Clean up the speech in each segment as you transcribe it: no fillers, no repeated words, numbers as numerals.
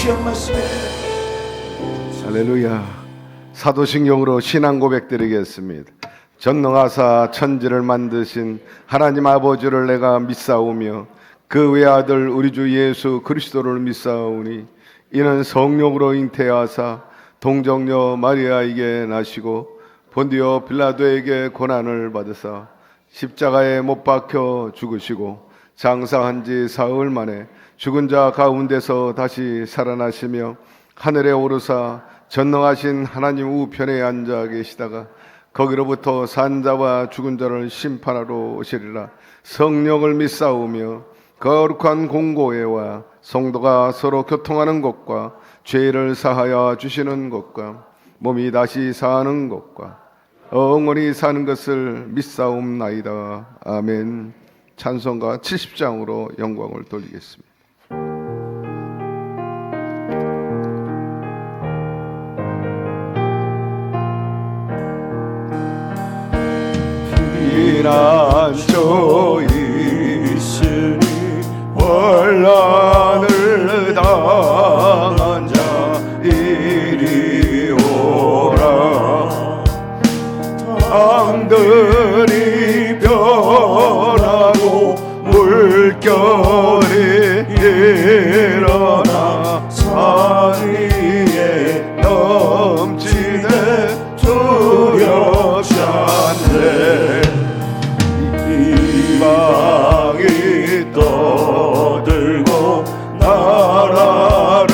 귀한 말씀에 할렐루야. 사도신경으로 신앙 고백 드리겠습니다. 전능하사 천지를 만드신 하나님 아버지를 내가 믿사오며 그 외아들 우리 주 예수 그리스도를 믿사오니 이는 성령으로 잉태하사 동정녀 마리아에게 나시고 본디오 빌라도에게 고난을 받으사 십자가에 못 박혀 죽으시고 장사한 지 사흘 만에 죽은 자 가운데서 다시 살아나시며 하늘에 오르사 전능하신 하나님 우편에 앉아 계시다가 거기로부터 산 자와 죽은 자를 심판하러 오시리라. 성령을 믿사오며 거룩한 공고회와 성도가 서로 교통하는 것과 죄를 사하여 주시는 것과 몸이 다시 사는 것과 영원히 사는 것을 믿사옵나이다. 아멘. 찬송가 70장으로 영광을 돌리겠습니다. 피난처 있으니 환난을 당한 자 이리 오라. 땅들이 변하고 물결이 일어나 산 위에 넘치네 두렵지 않네. 이방이 떠들고 나라를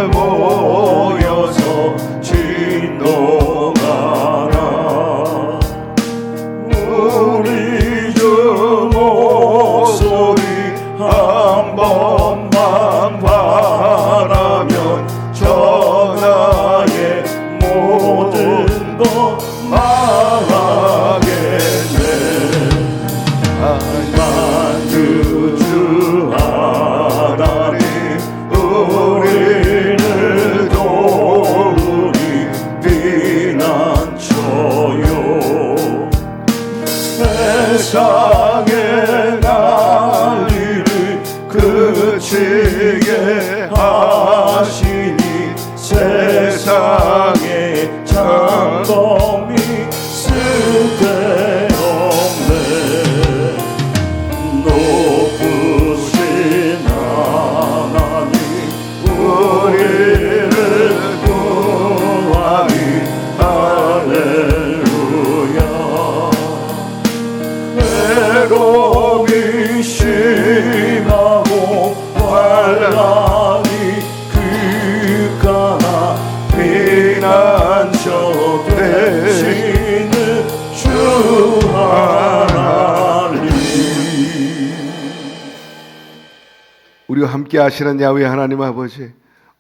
모여서 진동하라. 우리 주 목소리 한 번만 바라면 전하의 모든 것 말하겠네. 만주주 하나님 우리를 도우리 피난처요. 세상의 난리를 그치게 하시니 세상의 장범이 쓸데없네. 높으신 하나님 우리를 구하니 할렐루야. 외로움이 심하고 환난이 극하나 피난처 되시는 주 하나님. 우리와 함께 하시는 야훼 하나님 아버지,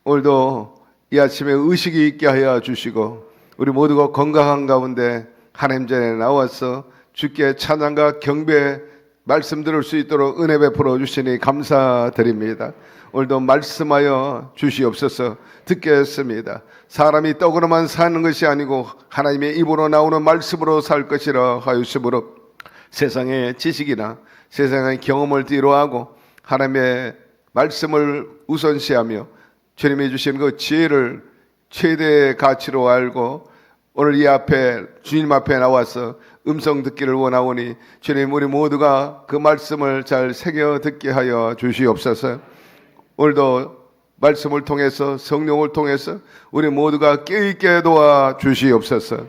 오늘도 이 아침에 의식이 있게 하여 주시고 우리 모두가 건강한 가운데 하나님 전에 나와서 주께 찬양과 경배 말씀 들을 수 있도록 은혜 베풀어 주시니 감사드립니다. 오늘도 말씀하여 주시옵소서. 듣겠습니다. 사람이 떡으로만 사는 것이 아니고 하나님의 입으로 나오는 말씀으로 살 것이라 하였으므로 세상의 지식이나 세상의 경험을 뒤로하고 하나님의 말씀을 우선시하며 주님이 주신 그 지혜를 최대의 가치로 알고 오늘 이 앞에 주님 앞에 나와서 음성 듣기를 원하오니 주님 우리 모두가 그 말씀을 잘 새겨 듣게 하여 주시옵소서. 오늘도 말씀을 통해서 성령을 통해서 우리 모두가 깨어있게 도와 주시옵소서.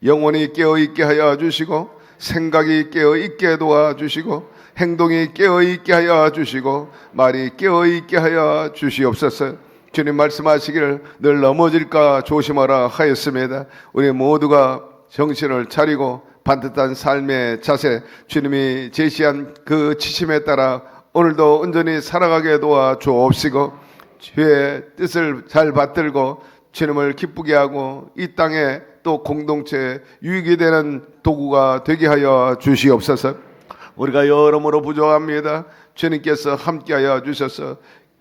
영혼이 깨어있게 하여 주시고 생각이 깨어있게 도와 주시고 행동이 깨어있게 하여 주시고 말이 깨어있게 하여 주시옵소서. 주님 말씀하시기를 늘 넘어질까 조심하라 하였습니다. 우리 모두가 정신을 차리고 반듯한 삶의 자세, 주님이 제시한 그 지침에 따라 오늘도 온전히 살아가게 도와 주옵시고 주의 뜻을 잘 받들고 주님을 기쁘게 하고 이 땅에 또 공동체에 유익이 되는 도구가 되게 하여 주시옵소서. 우리가 여러모로 부족합니다. 주님께서 함께하여 주셔서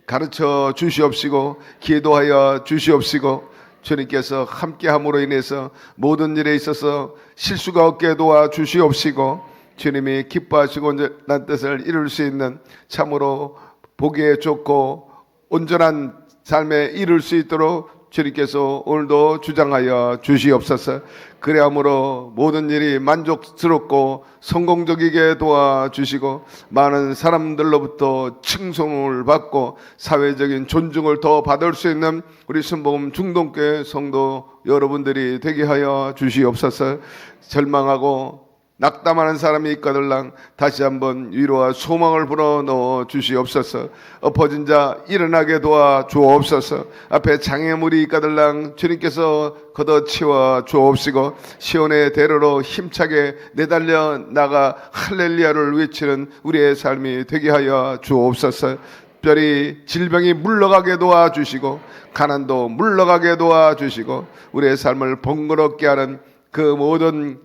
가르쳐 주시옵시고 기도하여 주시옵시고 주님께서 함께함으로 인해서 모든 일에 있어서 실수가 없게 도와 주시옵시고 주님이 기뻐하시고 온전한 뜻을 이룰 수 있는 참으로 보기에 좋고 온전한 삶에 이룰 수 있도록 주님께서 오늘도 주장하여 주시옵소서. 그래야므로 모든 일이 만족스럽고 성공적이게 도와주시고 많은 사람들로부터 칭송을 받고 사회적인 존중을 더 받을 수 있는 우리 순복음 중동교회 성도 여러분들이 되게 하여 주시옵소서. 절망하고 낙담하는 사람이 있거들랑 다시 한번 위로와 소망을 불어넣어 주시옵소서. 엎어진 자 일어나게 도와 주옵소서. 앞에 장애물이 있거들랑 주님께서 걷어치워 주옵시고 시온의 대로로 힘차게 내달려 나가 할렐루야를 외치는 우리의 삶이 되게 하여 주옵소서. 특별히 질병이 물러가게 도와주시고 가난도 물러가게 도와주시고 우리의 삶을 번거롭게 하는 그 모든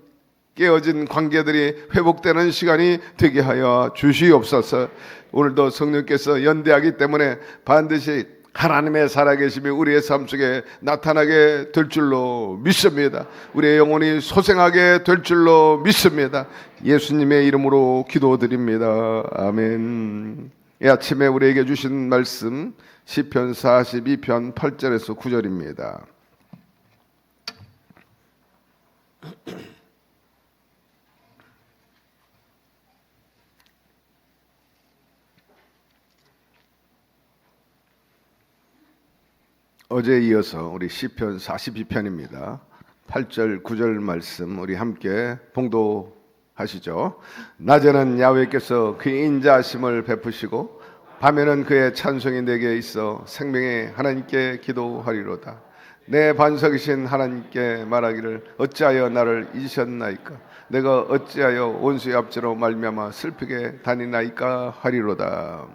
깨어진 관계들이 회복되는 시간이 되게 하여 주시옵소서. 오늘도 성령께서 연대하기 때문에 반드시 하나님의 살아계심이 우리의 삶 속에 나타나게 될 줄로 믿습니다. 우리의 영혼이 소생하게 될 줄로 믿습니다. 예수님의 이름으로 기도드립니다. 아멘. 이 아침에 우리에게 주신 말씀 시편 42편 8절에서 9절입니다. 어제에 이어서 우리 시편 42편입니다. 8절 9절 말씀 우리 함께 봉독하시죠. 낮에는 야훼께서 그의 인자하심을 베푸시고 밤에는 그의 찬송이 내게 있어 생명의 하나님께 기도하리로다. 내 반석이신 하나님께 말하기를 어찌하여 나를 잊으셨나이까. 내가 어찌하여 원수의 압제로 말미암아 슬프게 다니나이까 하리로다.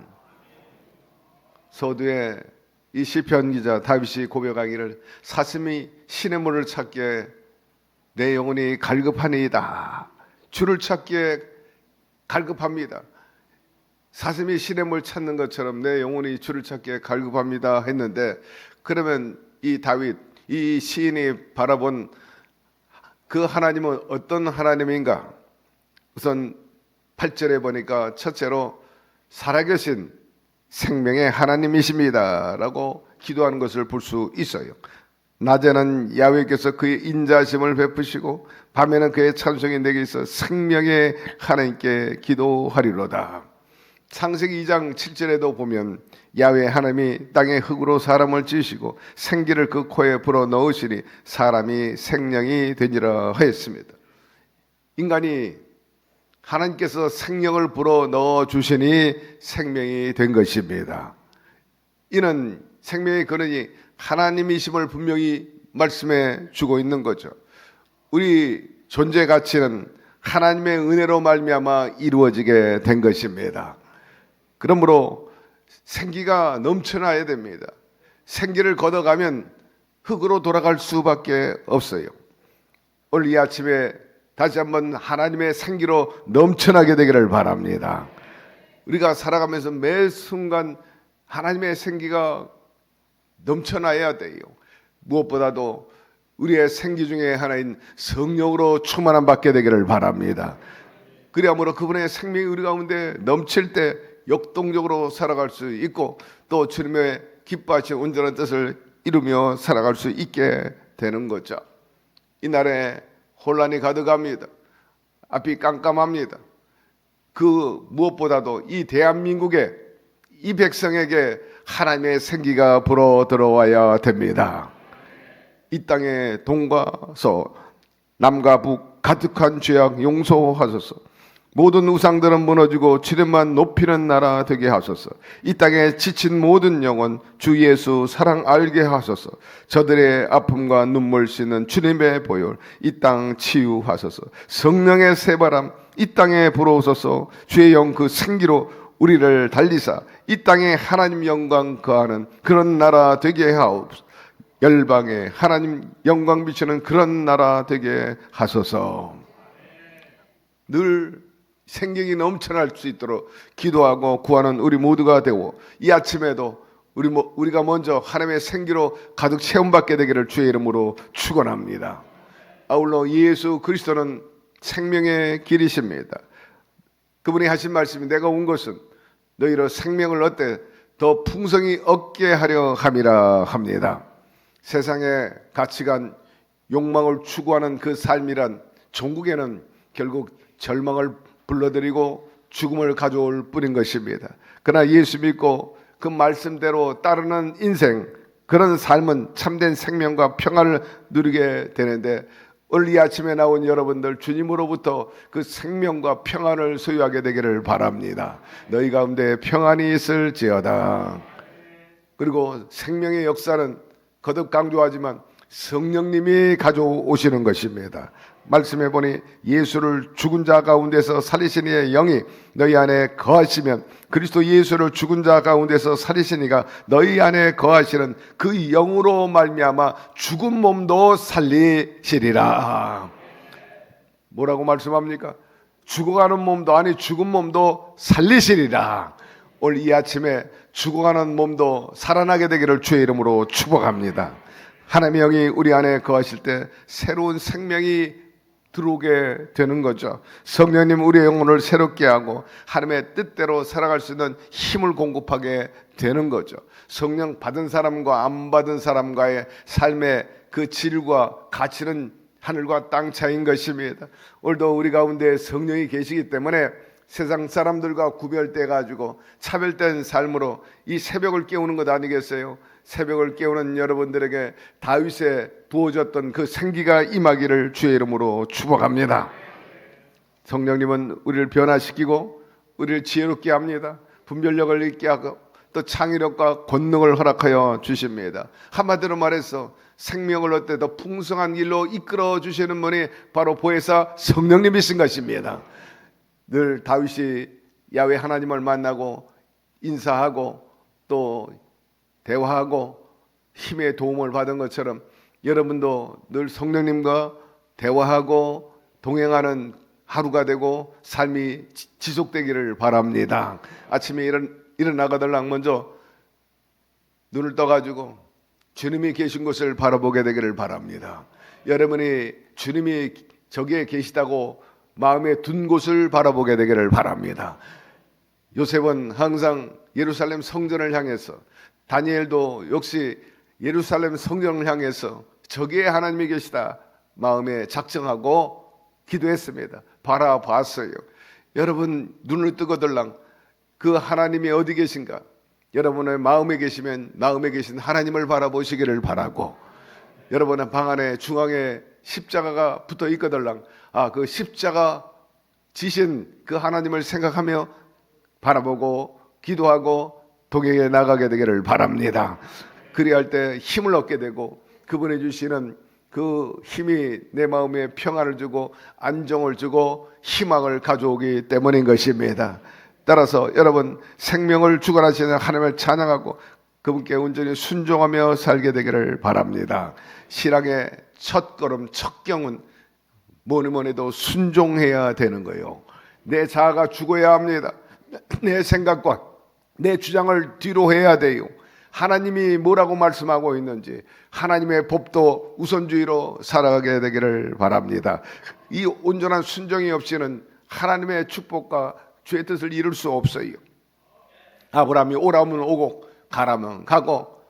서두에 이 시편 기자 다윗이 고백하기를 사슴이 시냇물을 찾기에 내 영혼이 갈급하니이다. 주를 찾기에 갈급합니다. 사슴이 시냇물 찾는 것처럼 내 영혼이 주를 찾기에 갈급합니다 했는데, 그러면 이 다윗, 이 시인이 바라본 그 하나님은 어떤 하나님인가? 우선 8절에 보니까 첫째로 살아계신 생명의 하나님이십니다 라고 기도하는 것을 볼 수 있어요. 낮에는 야훼께서 그의 인자하심을 베푸시고 밤에는 그의 찬송이 내게 있어 생명의 하나님께 기도하리로다. 창세기 2장 7절에도 보면 야훼 하나님이 땅의 흙으로 사람을 지으시고 생기를 그 코에 불어 넣으시니 사람이 생명이 되니라 하였습니다. 인간이 하나님께서 생명을 불어 넣어 주시니 생명이 된 것입니다. 이는 생명의 근원이 하나님이심을 분명히 말씀해 주고 있는 거죠. 우리 존재 가치는 하나님의 은혜로 말미암아 이루어지게 된 것입니다. 그러므로 생기가 넘쳐나야 됩니다. 생기를 걷어가면 흙으로 돌아갈 수밖에 없어요. 오늘 이 아침에 다시 한번 하나님의 생기로 넘쳐나게 되기를 바랍니다. 우리가 살아가면서 매 순간 하나님의 생기가 넘쳐나야 돼요. 무엇보다도 우리의 생기 중에 하나인 성령으로 충만함 받게 되기를 바랍니다. 그리하므로 그분의 생명이 우리 가운데 넘칠 때 역동적으로 살아갈 수 있고 또 주님의 기뻐하신 온전한 뜻을 이루며 살아갈 수 있게 되는 거죠. 이날에 혼란이 가득합니다. 앞이 깜깜합니다. 그 무엇보다도 이 대한민국에 이 백성에게 하나님의 생기가 불어 들어와야 됩니다. 이 땅에 동과 서 남과 북 가득한 죄악 용서하소서. 모든 우상들은 무너지고 주님만 높이는 나라 되게 하소서. 이 땅에 지친 모든 영혼 주 예수 사랑 알게 하소서. 저들의 아픔과 눈물 씻는 주님의 보혈 이 땅 치유하소서. 성령의 새바람 이 땅에 불어오소서. 주의 영 그 생기로 우리를 달리사 이 땅에 하나님 영광 거하는 그런 나라 되게 하옵소서. 열방에 하나님 영광 비치는 그런 나라 되게 하소서. 늘 생명이 넘쳐날 수 있도록 기도하고 구하는 우리 모두가 되고 이 아침에도 우리가 먼저 하나님의 생기로 가득 체험받게 되기를 주의 이름으로 축원합니다. 아울러 예수 그리스도는 생명의 길이십니다. 그분이 하신 말씀이 내가 온 것은 너희로 생명을 얻되 더 풍성히 얻게 하려 함이라 합니다. 세상의 가치관, 욕망을 추구하는 그 삶이란 종국에는 결국 절망을 불러들이고 죽음을 가져올 뿐인 것입니다. 그러나 예수 믿고 그 말씀대로 따르는 인생, 그런 삶은 참된 생명과 평안을 누리게 되는데, 오늘 이 아침에 나온 여러분들, 주님으로부터 그 생명과 평안을 소유하게 되기를 바랍니다. 너희 가운데 평안이 있을지어다. 그리고 생명의 역사는 거듭 강조하지만 성령님이 가져오시는 것입니다. 말씀해 보니 예수를 죽은 자 가운데서 살리신 이의 영이 너희 안에 거하시면, 그리스도 예수를 죽은 자 가운데서 살리신 이가 너희 안에 거하시는 그 영으로 말미암아 죽은 몸도 살리시리라. 뭐라고 말씀합니까? 죽어가는 몸도, 아니 죽은 몸도 살리시리라. 오늘 이 아침에 죽어가는 몸도 살아나게 되기를 주의 이름으로 축복합니다. 하나님의 영이 우리 안에 거하실 때 새로운 생명이 들어오게 되는 거죠. 성령님 우리의 영혼을 새롭게 하고 하나님의 뜻대로 살아갈 수 있는 힘을 공급하게 되는 거죠. 성령 받은 사람과 안 받은 사람과의 삶의 그 질과 가치는 하늘과 땅 차이인 것입니다. 오늘도 우리 가운데 성령이 계시기 때문에 세상 사람들과 구별돼 가지고 차별된 삶으로 이 새벽을 깨우는 것 아니겠어요? 새벽을 깨우는 여러분들에게 다윗에 부어졌던 그 생기가 임하기를 주의 이름으로 축복합니다. 성령님은 우리를 변화시키고 우리를 지혜롭게 합니다. 분별력을 있게 하고 또 창의력과 권능을 허락하여 주십니다. 한마디로 말해서 생명을 얻되 더 풍성한 길로 이끌어 주시는 분이 바로 보혜사 성령님이신 것입니다. 늘 다윗이 야훼 하나님을 만나고 인사하고 또 대화하고 힘의 도움을 받은 것처럼 여러분도 늘 성령님과 대화하고 동행하는 하루가 되고 삶이 지속되기를 바랍니다. 아침에 일어나가들랑 먼저 눈을 떠가지고 주님이 계신 곳을 바라보게 되기를 바랍니다. 여러분이 주님이 저기에 계시다고 마음에 둔 곳을 바라보게 되기를 바랍니다. 요셉은 항상 예루살렘 성전을 향해서, 다니엘도 역시 예루살렘 성전을 향해서 저기에 하나님이 계시다 마음에 작정하고 기도했습니다. 바라봤어요. 여러분 눈을 뜨고들랑 그 하나님이 어디 계신가? 여러분의 마음에 계시면 마음에 계신 하나님을 바라보시기를 바라고, 여러분의 방 안에 중앙에 십자가가 붙어 있거들랑 그 십자가 지신 그 하나님을 생각하며 바라보고 기도하고 동행해 나가게 되기를 바랍니다. 그리할 때 힘을 얻게 되고 그분이 주시는 그 힘이 내 마음에 평안을 주고 안정을 주고 희망을 가져오기 때문인 것입니다. 따라서 여러분 생명을 주관하시는 하나님을 찬양하고 그분께 온전히 순종하며 살게 되기를 바랍니다. 신앙의 첫 걸음, 첫 경은 뭐니 해도 순종해야 되는 거예요. 내 자아가 죽어야 합니다. 내 생각과 내 주장을 뒤로 해야 돼요. 하나님이 뭐라고 말씀하고 있는지 하나님의 법도 우선주의로 살아가게 되기를 바랍니다. 이 온전한 순종이 없이는 하나님의 축복과 주의 뜻을 이룰 수 없어요. 아브라함이 오라면 오고 가라면 가고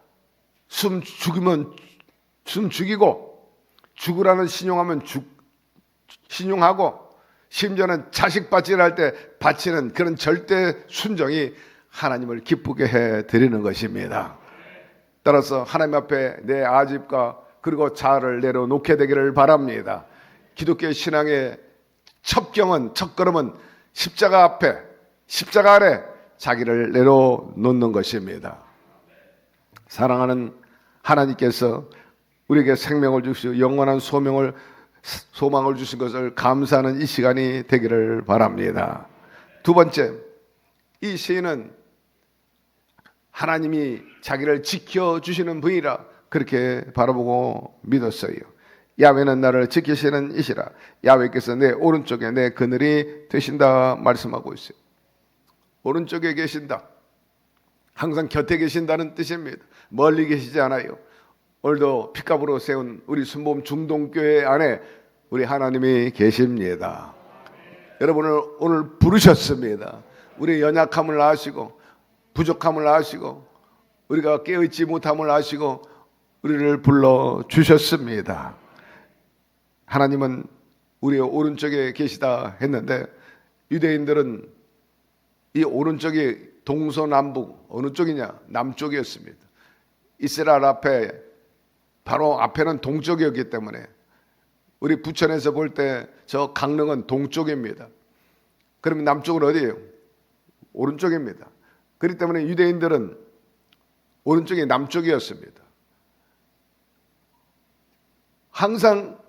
숨 죽이면 숨 죽이고 죽으라는 신용하면 신용하고 심지어는 자식 바치를 때 바치는 그런 절대 순종이 하나님을 기쁘게 해드리는 것입니다. 따라서 하나님 앞에 내 아집과 그리고 자아를 내려놓게 되기를 바랍니다. 기독교 신앙의 첫 경은, 첫 걸음은 십자가 앞에, 십자가 아래 자기를 내려놓는 것입니다. 사랑하는 하나님께서 우리에게 생명을 주시고 영원한 소망을 주신 것을 감사하는 이 시간이 되기를 바랍니다. 두 번째, 이 시인은 하나님이 자기를 지켜주시는 분이라 그렇게 바라보고 믿었어요. 야훼는 나를 지키시는 이시라. 야훼께서 내 오른쪽에 내 그늘이 되신다 말씀하고 있어요. 오른쪽에 계신다. 항상 곁에 계신다는 뜻입니다. 멀리 계시지 않아요. 오늘도 핏값으로 세운 우리 순복음 중동교회 안에 우리 하나님이 계십니다. 여러분을 오늘 부르셨습니다. 우리의 연약함을 아시고 부족함을 아시고 우리가 깨어있지 못함을 아시고 우리를 불러 주셨습니다. 하나님은 우리의 오른쪽에 계시다 했는데 유대인들은 이 오른쪽이 동서남북 어느 쪽이냐? 남쪽이었습니다. 이스라엘 앞에 바로 앞에는 동쪽이었기 때문에 우리 부천에서 볼 때 저 강릉은 동쪽입니다. 그러면 남쪽은 어디예요? 오른쪽입니다. 그렇기 때문에 유대인들은 오른쪽이 남쪽이었습니다. 항상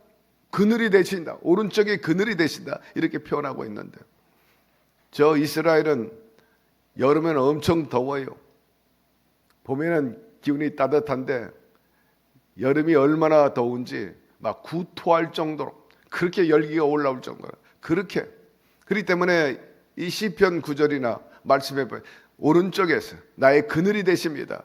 그늘이 되신다. 오른쪽이 그늘이 되신다. 이렇게 표현하고 있는데 저 이스라엘은 여름에는 엄청 더워요. 봄에는 기온이 따뜻한데 여름이 얼마나 더운지 막 구토할 정도로 그렇게 열기가 올라올 정도로 그렇게 그렇기 때문에 이 시편 9절이나 말씀해 보면 오른쪽에서 나의 그늘이 되십니다.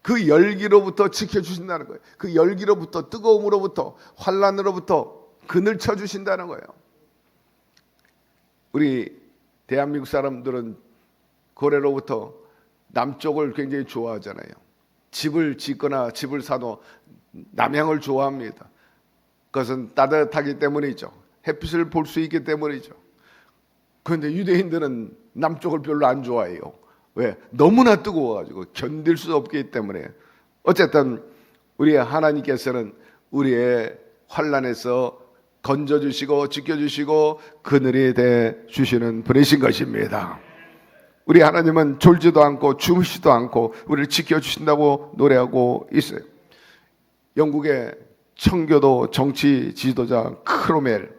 그 열기로부터 지켜주신다는 거예요. 그 열기로부터 뜨거움으로부터 환란으로부터 그늘 쳐주신다는 거예요. 우리 대한민국 사람들은 고래로부터 남쪽을 굉장히 좋아하잖아요. 집을 짓거나 집을 사도 남향을 좋아합니다. 그것은 따뜻하기 때문이죠. 햇빛을 볼 수 있기 때문이죠. 그런데 유대인들은 남쪽을 별로 안 좋아해요. 왜? 너무나 뜨거워가지고 견딜 수 없기 때문에. 어쨌든 우리 하나님께서는 우리의 환난에서 건져주시고 지켜주시고 그늘이 돼 주시는 분이신 것입니다. 우리 하나님은 졸지도 않고 주무시도 않고 우리를 지켜주신다고 노래하고 있어요. 영국의 청교도 정치 지도자 크로멜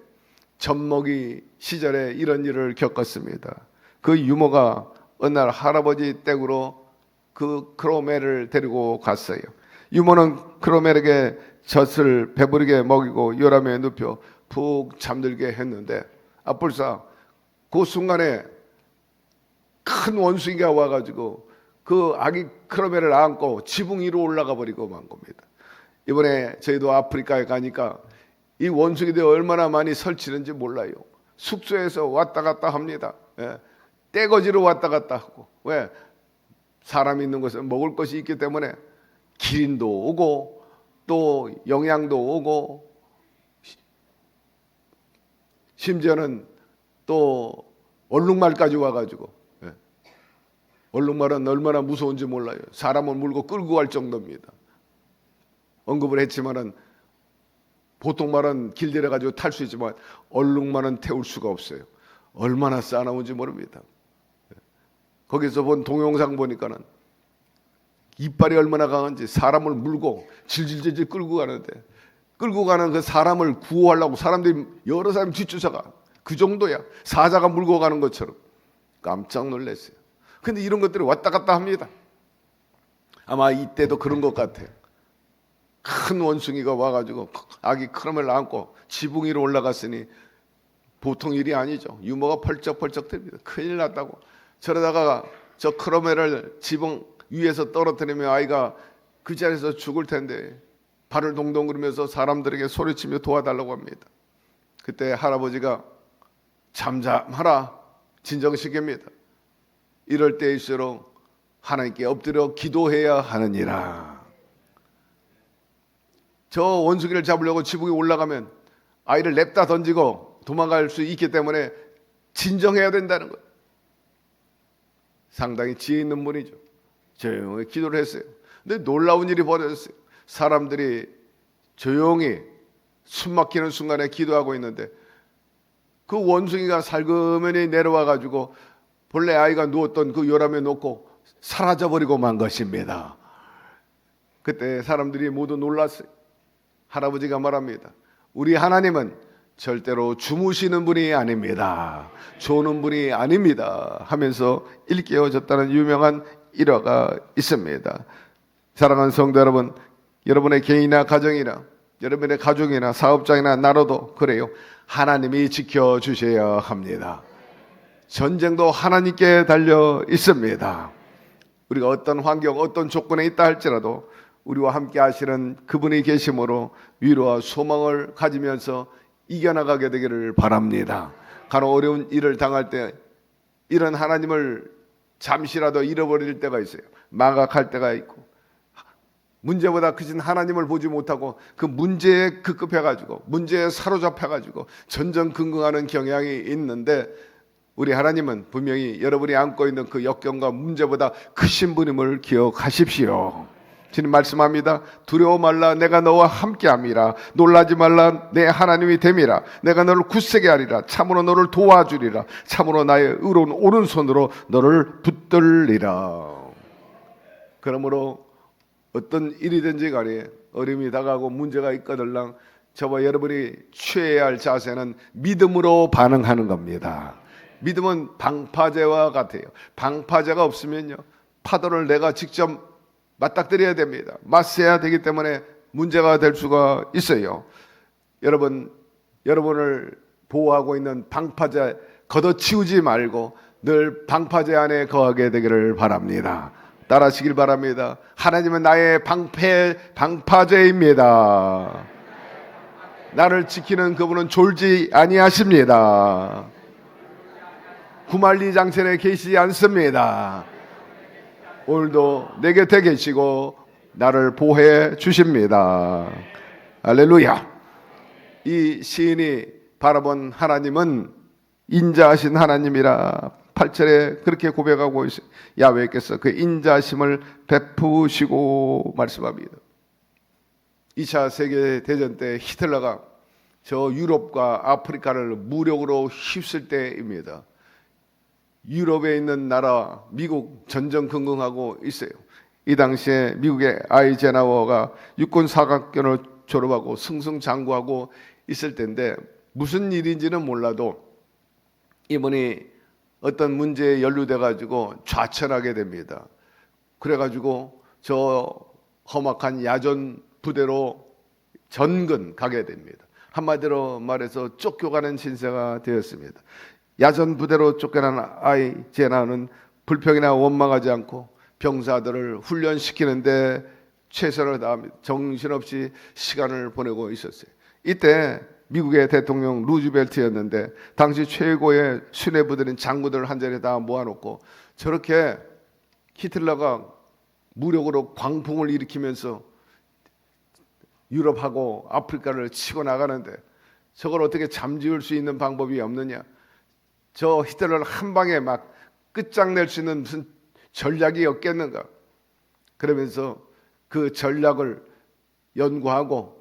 젖먹이 시절에 이런 일을 겪었습니다. 그 유모가 어느 날 할아버지 댁으로 그 크로멜을 데리고 갔어요. 유모는 크로멜에게 젖을 배부르게 먹이고 요람에 눕혀 푹 잠들게 했는데 불사 그 순간에 큰 원숭이가 와가지고 그 아기 크로멜을 안고 지붕 위로 올라가 버리고 만 겁니다. 이번에 저희도 아프리카에 가니까 이 원숭이들이 얼마나 많이 설치는지 몰라요. 숙소에서 왔다 갔다 합니다. 예. 떼거지로 왔다 갔다 하고. 왜? 사람이 있는 곳에 먹을 것이 있기 때문에 기린도 오고 또 영양도 오고 심지어는 또 얼룩말까지 와가지고. 예. 얼룩말은 얼마나 무서운지 몰라요. 사람을 물고 끌고 갈 정도입니다. 언급을 했지만은 보통 말은 길들여 가지고 탈 수 있지만 얼룩말은 태울 수가 없어요. 얼마나 싸나운지 모릅니다. 거기서 본 동영상 보니까는 이빨이 얼마나 강한지 사람을 물고 질질질질 끌고 가는데 끌고 가는 그 사람을 구호하려고 사람들이 여러 사람이 뒤쫓아가. 그 정도야. 사자가 물고 가는 것처럼. 깜짝 놀랐어요. 근데 이런 것들이 왔다 갔다 합니다. 아마 이때도 그런 것 같아요. 큰 원숭이가 와가지고 아기 크로멜을 안고 지붕 위로 올라갔으니 보통 일이 아니죠. 유모가 펄쩍펄쩍 됩니다. 큰일 났다고. 저러다가 저 크로멜을 지붕 위에서 떨어뜨리면 아이가 그 자리에서 죽을 텐데 발을 동동 그러면서 사람들에게 소리치며 도와달라고 합니다. 그때 할아버지가 잠잠하라 진정시킵니다. 이럴 때일수록 하나님께 엎드려 기도해야 하느니라. 저 원숭이를 잡으려고 지붕에 올라가면 아이를 냅다 던지고 도망갈 수 있기 때문에 진정해야 된다는 거예요. 상당히 지혜 있는 분이죠. 조용히 기도를 했어요. 근데 놀라운 일이 벌어졌어요. 사람들이 조용히 숨 막히는 순간에 기도하고 있는데 그 원숭이가 살그머니 내려와 가지고 본래 아이가 누웠던 그 요람에 놓고 사라져버리고 만 것입니다. 그때 사람들이 모두 놀랐어요. 할아버지가 말합니다. 우리 하나님은 절대로 주무시는 분이 아닙니다. 조는 분이 아닙니다. 하면서 일깨워졌다는 유명한 일화가 있습니다. 사랑하는 성도 여러분, 여러분의 개인이나 가정이나 여러분의 가족이나 사업장이나 나라도 그래요. 하나님이 지켜주셔야 합니다. 전쟁도 하나님께 달려 있습니다. 우리가 어떤 환경, 어떤 조건에 있다 할지라도 우리와 함께 하시는 그분이 계심으로 위로와 소망을 가지면서 이겨나가게 되기를 바랍니다. 간혹 어려운 일을 당할 때 이런 하나님을 잠시라도 잃어버릴 때가 있어요. 망각할 때가 있고, 문제보다 크신 하나님을 보지 못하고 그 문제에 급급해가지고 문제에 사로잡혀가지고 전전긍긍하는 경향이 있는데, 우리 하나님은 분명히 여러분이 안고 있는 그 역경과 문제보다 크신 분임을 기억하십시오. 주님 말씀합니다. 두려워 말라, 내가 너와 함께함이라. 놀라지 말라, 내 하나님이 됨이라. 내가 너를 굳세게 하리라. 참으로 너를 도와주리라. 참으로 나의 의로운 오른손으로 너를 붙들리라. 그러므로 어떤 일이든지 간에 어려움이 다가오고 문제가 있거들랑 저와 여러분이 취해야 할 자세는 믿음으로 반응하는 겁니다. 믿음은 방파제와 같아요. 방파제가 없으면요, 파도를 내가 직접 맞닥뜨려야 됩니다. 맞서야 되기 때문에 문제가 될 수가 있어요. 여러분을 보호하고 있는 방파제 걷어치우지 말고 늘 방파제 안에 거하게 되기를 바랍니다. 따라하시길 바랍니다. 하나님은 나의 방파제입니다. 나를 지키는 그분은 졸지 아니하십니다. 구말리 장천에 계시지 않습니다. 오늘도 내 곁에 계시고 나를 보호해 주십니다. 할렐루야. 이 시인이 바라본 하나님은 인자하신 하나님이라 8절에 그렇게 고백하고 있어요. 야훼께서 그 인자심을 베푸시고 말씀합니다. 2차 세계대전 때 히틀러가 저 유럽과 아프리카를 무력으로 휩쓸 때입니다. 유럽에 있는 나라 미국 전전긍긍하고 있어요. 이 당시에 미국의 아이젠하워가 육군 사관학교를 졸업하고 승승장구하고 있을 때인데, 무슨 일인지는 몰라도 이분이 어떤 문제에 연루돼 가지고 좌천하게 됩니다. 그래 가지고 저 험악한 야전 부대로 전근 가게 됩니다. 한마디로 말해서 쫓겨가는 신세가 되었습니다. 야전 부대로 쫓겨난 아이제나는 불평이나 원망하지 않고 병사들을 훈련시키는데 최선을 다합니다. 정신없이 시간을 보내고 있었어요. 이때 미국의 대통령 루즈벨트였는데 당시 최고의 수뇌부들인 장군들을 한 자리에 다 모아놓고 저렇게 히틀러가 무력으로 광풍을 일으키면서 유럽하고 아프리카를 치고 나가는데 저걸 어떻게 잠재울 수 있는 방법이 없느냐. 저 히틀러를 한 방에 막 끝장낼 수 있는 무슨 전략이 없겠는가. 그러면서 그 전략을 연구하고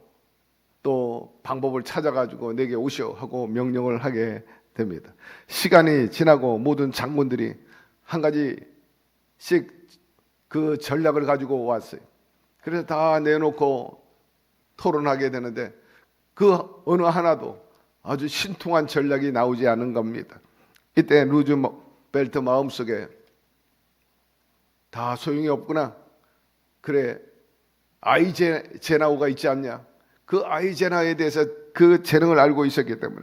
또 방법을 찾아가지고 내게 오시오 하고 명령을 하게 됩니다. 시간이 지나고 모든 장군들이 한 가지씩 그 전략을 가지고 왔어요. 그래서 다 내놓고 토론하게 되는데 그 어느 하나도 아주 신통한 전략이 나오지 않은 겁니다. 이때 루즈벨트 마음속에 다 소용이 없구나. 그래, 아이제나우가 있지 않냐. 그 아이제나우에 대해서 그 재능을 알고 있었기 때문에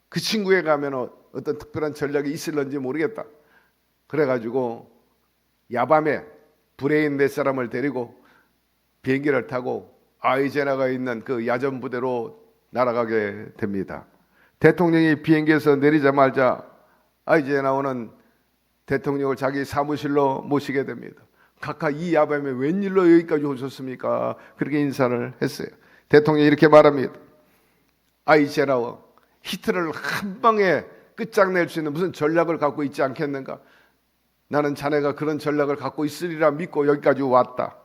그 친구에 가면 어떤 특별한 전략이 있을런지 모르겠다. 그래가지고 야밤에 브레인 몇 사람을 데리고 비행기를 타고 아이제나가 있는 그 야전 부대로 날아가게 됩니다. 대통령이 비행기에서 내리자마자 아이제나우는 대통령을 자기 사무실로 모시게 됩니다. 각하 이 야밤에 웬일로 여기까지 오셨습니까? 그렇게 인사를 했어요. 대통령이 이렇게 말합니다. 아이제나우, 히틀러를 한 방에 끝장낼 수 있는 무슨 전략을 갖고 있지 않겠는가? 나는 자네가 그런 전략을 갖고 있으리라 믿고 여기까지 왔다.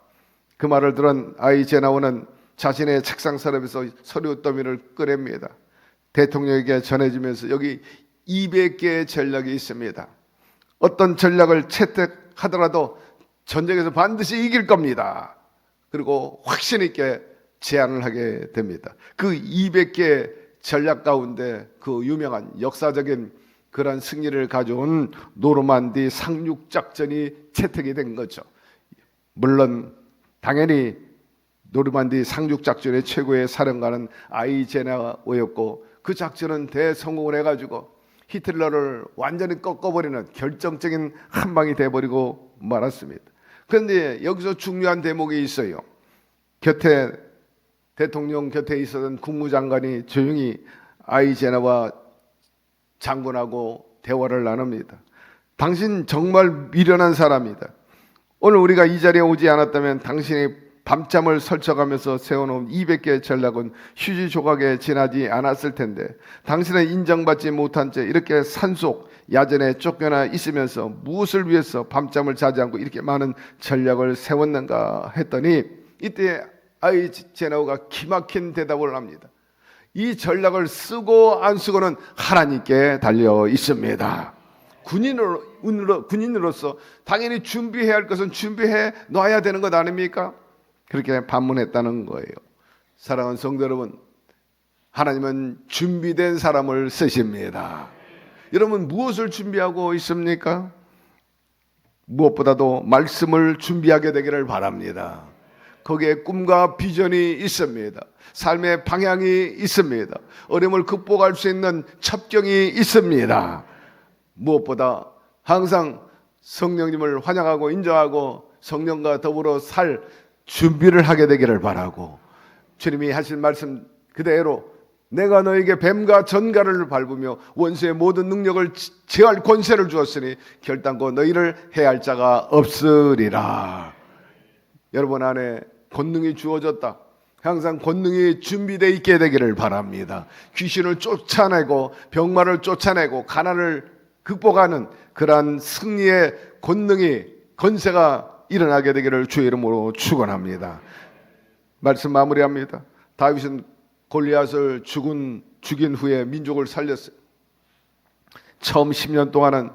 그 말을 들은 아이제나우는 자신의 책상 서랍에서 서류 더미를 꺼냅니다. 대통령에게 전해지면서 여기 200개의 전략이 있습니다. 어떤 전략을 채택하더라도 전쟁에서 반드시 이길 겁니다. 그리고 확신 있게 제안을 하게 됩니다. 그 200개 전략 가운데 그 유명한 역사적인 그런 승리를 가져온 노르만디 상륙작전이 채택이 된 거죠. 물론 당연히 노르만디 상륙작전의 최고의 사령관은 아이제나우였고 그 작전은 대성공을 해가지고 히틀러를 완전히 꺾어버리는 결정적인 한 방이 돼버리고 말았습니다. 그런데 여기서 중요한 대목이 있어요. 대통령 곁에 있었던 국무장관이 조용히 아이제나와 장군하고 대화를 나눕니다. 당신 정말 미련한 사람이다. 오늘 우리가 이 자리에 오지 않았다면 당신이 밤잠을 설쳐가면서 세워놓은 200개의 전략은 휴지 조각에 지나지 않았을 텐데, 당신은 인정받지 못한 채 이렇게 산속 야전에 쫓겨나 있으면서 무엇을 위해서 밤잠을 자지 않고 이렇게 많은 전략을 세웠는가 했더니, 이때 아이제나오가 기막힌 대답을 합니다. 이 전략을 쓰고 안 쓰고는 하나님께 달려 있습니다. 군인으로서 당연히 준비해야 할 것은 준비해 놔야 되는 것 아닙니까? 그렇게 반문했다는 거예요. 사랑하는 성도 여러분, 하나님은 준비된 사람을 쓰십니다. 여러분, 무엇을 준비하고 있습니까? 무엇보다도 말씀을 준비하게 되기를 바랍니다. 거기에 꿈과 비전이 있습니다. 삶의 방향이 있습니다. 어려움을 극복할 수 있는 첩경이 있습니다. 무엇보다 항상 성령님을 환영하고 인정하고 성령과 더불어 살 준비를 하게 되기를 바라고, 주님이 하신 말씀 그대로 내가 너에게 뱀과 전갈을 밟으며 원수의 모든 능력을 제할 권세를 주었으니 결단코 너희를 해할 자가 없으리라. 여러분 안에 권능이 주어졌다. 항상 권능이 준비되어 있게 되기를 바랍니다. 귀신을 쫓아내고 병마를 쫓아내고 가난을 극복하는 그러한 승리의 권능이 권세가 일어나게 되기를 주의 이름으로 축원합니다. 말씀 마무리합니다. 다윗은 골리앗을 죽인 후에 민족을 살렸어요. 처음 10년 동안은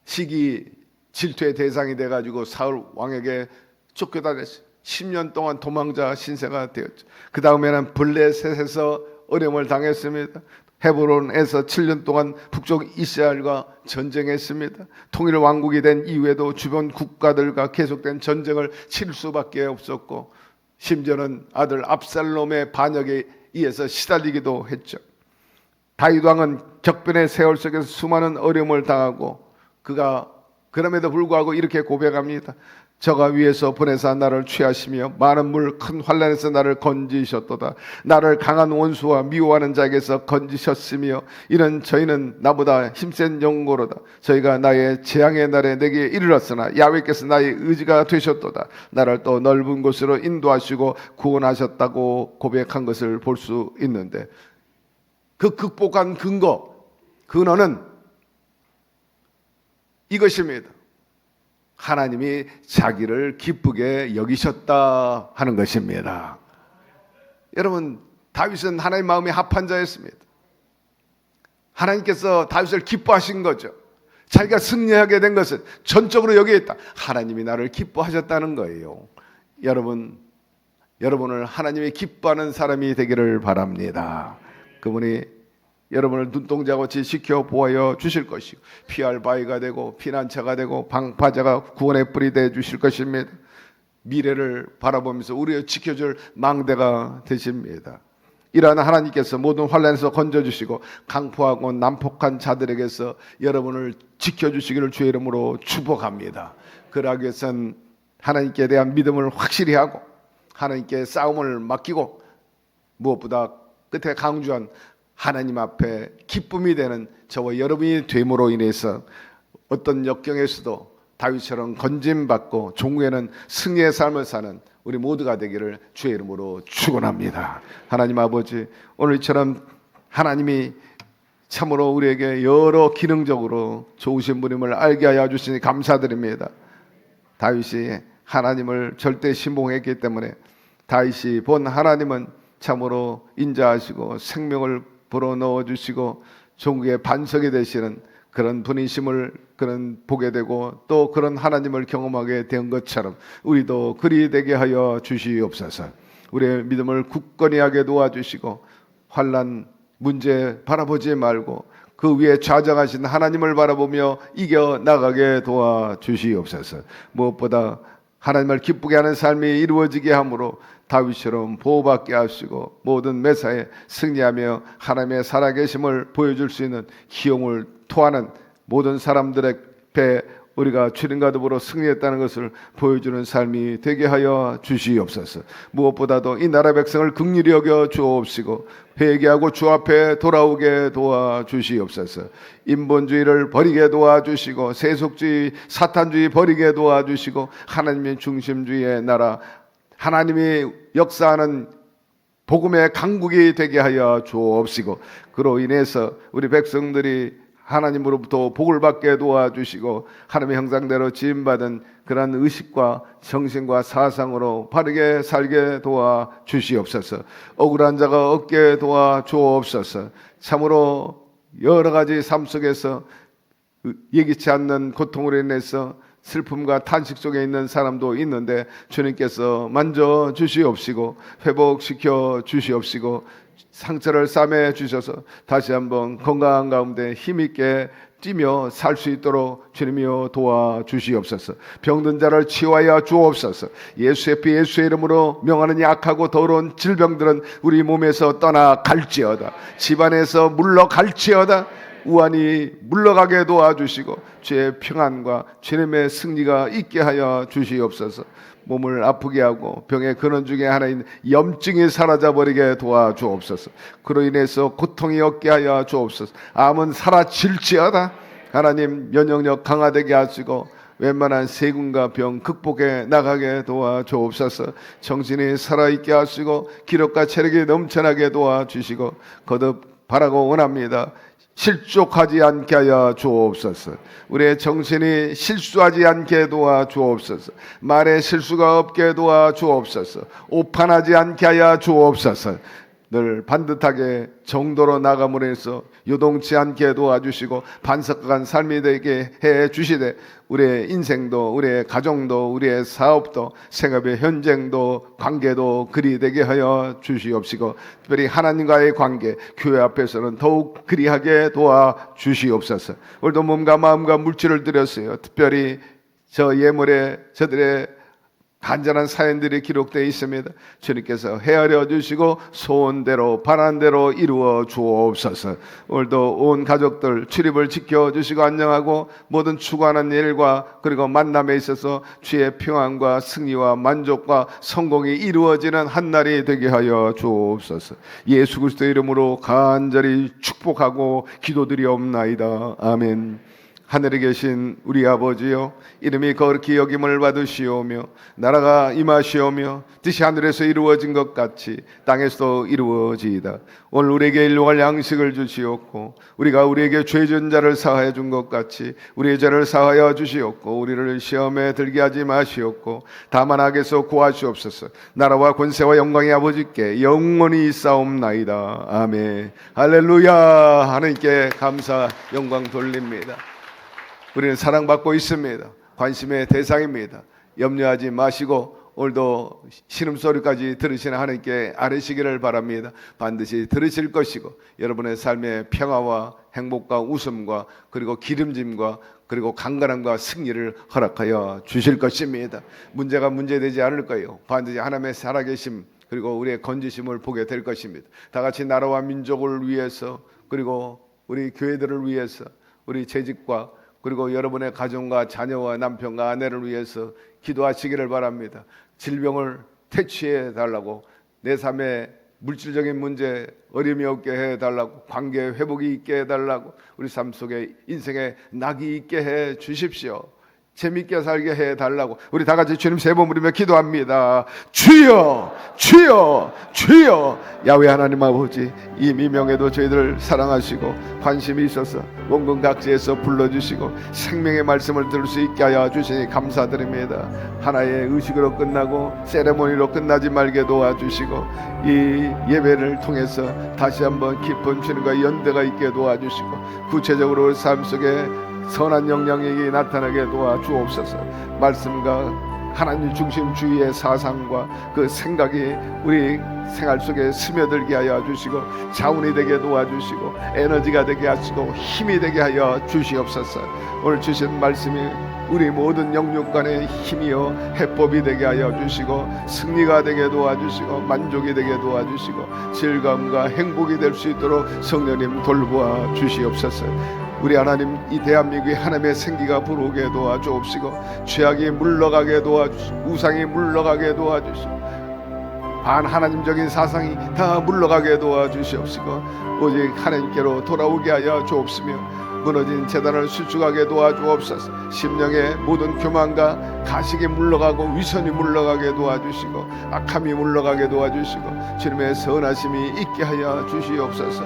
시기 질투의 대상이 돼가지고 사울 왕에게 쫓겨다녔어요. 10년 동안 도망자 신세가 되었죠. 그 다음에는 블레셋에서 어려움을 당했습니다. 헤브론에서 7년 동안 북쪽 이스라엘과 전쟁했습니다. 통일 왕국이 된 이후에도 주변 국가들과 계속된 전쟁을 치를 수밖에 없었고, 심지어는 아들 압살롬의 반역에 의해서 시달리기도 했죠. 다윗 왕은 격변의 세월 속에서 수많은 어려움을 당하고, 그가 그럼에도 불구하고 이렇게 고백합니다. 저가 위에서 보내사 나를 취하시며 많은 물 큰 환난에서 나를 건지셨도다. 나를 강한 원수와 미워하는 자에게서 건지셨으며 이는 저희는 나보다 힘센 영고로다. 저희가 나의 재앙의 날에 내게 이르렀으나 야훼께서 나의 의지가 되셨도다. 나를 또 넓은 곳으로 인도하시고 구원하셨다고 고백한 것을 볼 수 있는데, 그 극복한 근원은 이것입니다. 하나님이 자기를 기쁘게 여기셨다 하는 것입니다. 여러분, 다윗은 하나님 마음에 합한 자였습니다. 하나님께서 다윗을 기뻐하신 거죠. 자기가 승리하게 된 것은 전적으로 여기에 있다. 하나님이 나를 기뻐하셨다는 거예요. 여러분을 하나님이 기뻐하는 사람이 되기를 바랍니다. 그분이 여러분을 눈동자같이 지켜보아 주실 것이고, 피할 바위가 되고 피난처가 되고 방파제가 구원의 뿔이 되어 주실 것입니다. 미래를 바라보면서 우리를 지켜줄 망대가 되십니다. 이러한 하나님께서 모든 환난에서 건져주시고 강포하고 난폭한 자들에게서 여러분을 지켜주시기를 주의 이름으로 축복합니다. 그러기 위해서는 하나님께 대한 믿음을 확실히 하고 하나님께 싸움을 맡기고, 무엇보다 끝에 강조한 하나님 앞에 기쁨이 되는 저와 여러분이 됨으로 인해서 어떤 역경에서도 다윗처럼 건짐받고 종후에는 승리의 삶을 사는 우리 모두가 되기를 주의 이름으로 축원합니다. 하나님 아버지, 오늘처럼 하나님이 참으로 우리에게 여러 기능적으로 좋으신 분임을 알게 하여 주시니 감사드립니다. 다윗이 하나님을 절대 신봉했기 때문에 다윗이 본 하나님은 참으로 인자하시고 생명을 불어넣어 주시고 종국의 반석이 되시는 그런 분이심을 그런 보게 되고, 또 그런 하나님을 경험하게 된 것처럼 우리도 그리 되게 하여 주시옵소서. 우리의 믿음을 굳건히 하게 도와주시고 환난 문제 바라보지 말고 그 위에 좌정하신 하나님을 바라보며 이겨나가게 도와주시옵소서. 무엇보다 하나님을 기쁘게 하는 삶이 이루어지게 함으로 다윗처럼 보호받게 하시고 모든 매사에 승리하며 하나님의 살아계심을 보여줄 수 있는 기용을 토하는 모든 사람들의 배 우리가 주님과 더불어 승리했다는 것을 보여주는 삶이 되게 하여 주시옵소서. 무엇보다도 이 나라 백성을 긍휼히 여겨 주옵시고 회개하고 주 앞에 돌아오게 도와주시옵소서. 인본주의를 버리게 도와주시고 세속주의, 사탄주의 버리게 도와주시고 하나님의 중심주의의 나라, 하나님이 역사하는 복음의 강국이 되게 하여 주옵시고 그로 인해서 우리 백성들이 하나님으로부터 복을 받게 도와주시고 하나님의 형상대로 지음받은 그러한 의식과 정신과 사상으로 바르게 살게 도와주시옵소서. 억울한 자가 없게 도와주옵소서. 참으로 여러 가지 삶 속에서 예기치 않는 고통으로 인해서 슬픔과 탄식 속에 있는 사람도 있는데 주님께서 만져 주시옵시고 회복시켜 주시옵시고 상처를 싸매 주셔서 다시 한번 건강한 가운데 힘있게 뛰며 살 수 있도록 주님이여 도와주시옵소서. 병든 자를 치유하여 주옵소서. 예수의 피 예수의 이름으로 명하는 약하고 더러운 질병들은 우리 몸에서 떠나갈지어다. 집안에서 물러갈지어다. 우환이 물러가게 도와주시고 주의 평안과 주님의 승리가 있게 하여 주시옵소서. 몸을 아프게 하고 병의 근원 중에 하나인 염증이 사라져버리게 도와주옵소서. 그로 인해서 고통이 없게 하여 주옵소서. 암은 사라질지어다. 하나님 면역력 강화되게 하시고 웬만한 세균과 병 극복해 나가게 도와주옵소서. 정신이 살아있게 하시고 기력과 체력이 넘쳐나게 도와주시고 거듭 바라고 원합니다. 실족하지 않게 하여 주옵소서. 우리의 정신이 실수하지 않게 도와주옵소서. 말에 실수가 없게 도와주옵소서. 오판하지 않게 하여 주옵소서. 늘 반듯하게 정도로 나감으로 해서 요동치 않게 도와주시고 반석한 삶이 되게 해 주시되 우리의 인생도 우리의 가정도 우리의 사업도 생업의 현장도 관계도 그리 되게 하여 주시옵시고 특별히 하나님과의 관계 교회 앞에서는 더욱 그리하게 도와주시옵소서. 오늘도 몸과 마음과 물질을 드렸어요. 특별히 저 예물에 저들의 간절한 사연들이 기록되어 있습니다. 주님께서 헤아려 주시고 소원대로 바란 대로 이루어 주옵소서. 오늘도 온 가족들 출입을 지켜주시고 안녕하고 모든 추구하는 일과 그리고 만남에 있어서 주의 평안과 승리와 만족과 성공이 이루어지는 한 날이 되게 하여 주옵소서. 예수 그리스도의 이름으로 간절히 축복하고 기도드리옵나이다. 아멘. 하늘에 계신 우리 아버지여, 이름이 거룩히 여김을 받으시오며 나라가 임하시오며 뜻이 하늘에서 이루어진 것 같이 땅에서도 이루어지이다. 오늘 우리에게 일용할 양식을 주시옵고 우리가 우리에게 죄진 자를 사하여 준 것 같이 우리의 죄를 사하여 주시옵고 우리를 시험에 들게 하지 마시옵고 다만 악에서 구하시옵소서. 나라와 권세와 영광이 아버지께 영원히 있사옵나이다. 아멘. 할렐루야. 하나님께 감사 영광 돌립니다. 우리는 사랑받고 있습니다. 관심의 대상입니다. 염려하지 마시고 오늘도 신음소리까지 들으시는 하나님께 아뢰시기를 바랍니다. 반드시 들으실 것이고 여러분의 삶의 평화와 행복과 웃음과 그리고 기름짐과 그리고 강건함과 승리를 허락하여 주실 것입니다. 문제가 문제되지 않을 거예요. 반드시 하나님의 살아계심 그리고 우리의 건지심을 보게 될 것입니다. 다 같이 나라와 민족을 위해서 그리고 우리 교회들을 위해서 우리 재직과 그리고 여러분의 가정과 자녀와 남편과 아내를 위해서 기도하시기를 바랍니다. 질병을 퇴치해 달라고, 내 삶의 물질적인 문제 어려움이 없게 해달라고, 관계 회복이 있게 해달라고, 우리 삶 속에 인생에 낙이 있게 해 주십시오. 재밌게 살게 해달라고 우리 다 같이 주님 세 번 부르며 기도합니다. 주여 주여 주여. 야훼 하나님 아버지, 이 미명에도 저희들을 사랑하시고 관심이 있어서 원근 각지에서 불러주시고 생명의 말씀을 들을 수 있게 하여 주시니 감사드립니다. 하나의 의식으로 끝나고 세레모니로 끝나지 말게 도와주시고 이 예배를 통해서 다시 한번 깊은 주님과 연대가 있게 도와주시고 구체적으로 삶 속에 선한 영향력이 나타나게 도와주옵소서. 말씀과 하나님 중심주의의 사상과 그 생각이 우리 생활 속에 스며들게 하여 주시고 자원이 되게 도와주시고 에너지가 되게 하시고 힘이 되게 하여 주시옵소서. 오늘 주신 말씀이 우리 모든 영육간의 힘이요 해법이 되게 하여 주시고 승리가 되게 도와주시고 만족이 되게 도와주시고 즐거움과 행복이 될 수 있도록 성령님 돌보아 주시옵소서. 우리 하나님, 이 대한민국에 하나님의 생기가 불어오게 도와주옵시고, 죄악이 물러가게 도와주시고, 우상이 물러가게 도와주시고, 반하나님적인 사상이 다 물러가게 도와주시옵시고, 오직 하나님께로 돌아오게 하여 주옵시며, 무너진 재단을 수축하게 도와주옵소서. 심령의 모든 교만과 가식이 물러가고 위선이 물러가게 도와주시고, 악함이 물러가게 도와주시고, 주님의 선하심이 있게 하여 주시옵소서.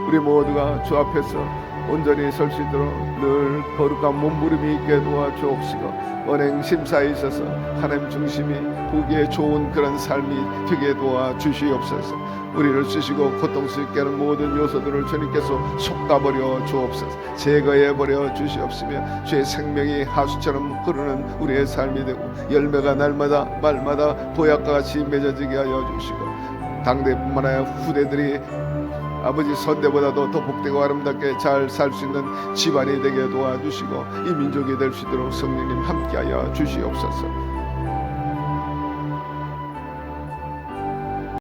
우리 모두가 주 앞에서 온전히 설 수 있도록 늘 거룩한 몸부림이 있게 도와주옵시고, 언행 심사에 있어서 하나님 중심이 보기에 좋은 그런 삶이 되게 도와주시옵소서. 우리를 쓰시고 고통스럽게 하는 모든 요소들을 주님께서 솎아버려 주옵소서. 제거해버려 주시옵시며, 주의 생명이 하수처럼 흐르는 우리의 삶이 되고, 열매가 날마다 말마다 보약과 같이 맺어지게 하여 주시고, 당대뿐만 아니라 후대들이 아버지 선대보다도 더 복되고 아름답게 잘 살 수 있는 집안이 되게 도와주시고, 이 민족이 될 수 있도록 성령님 함께하여 주시옵소서.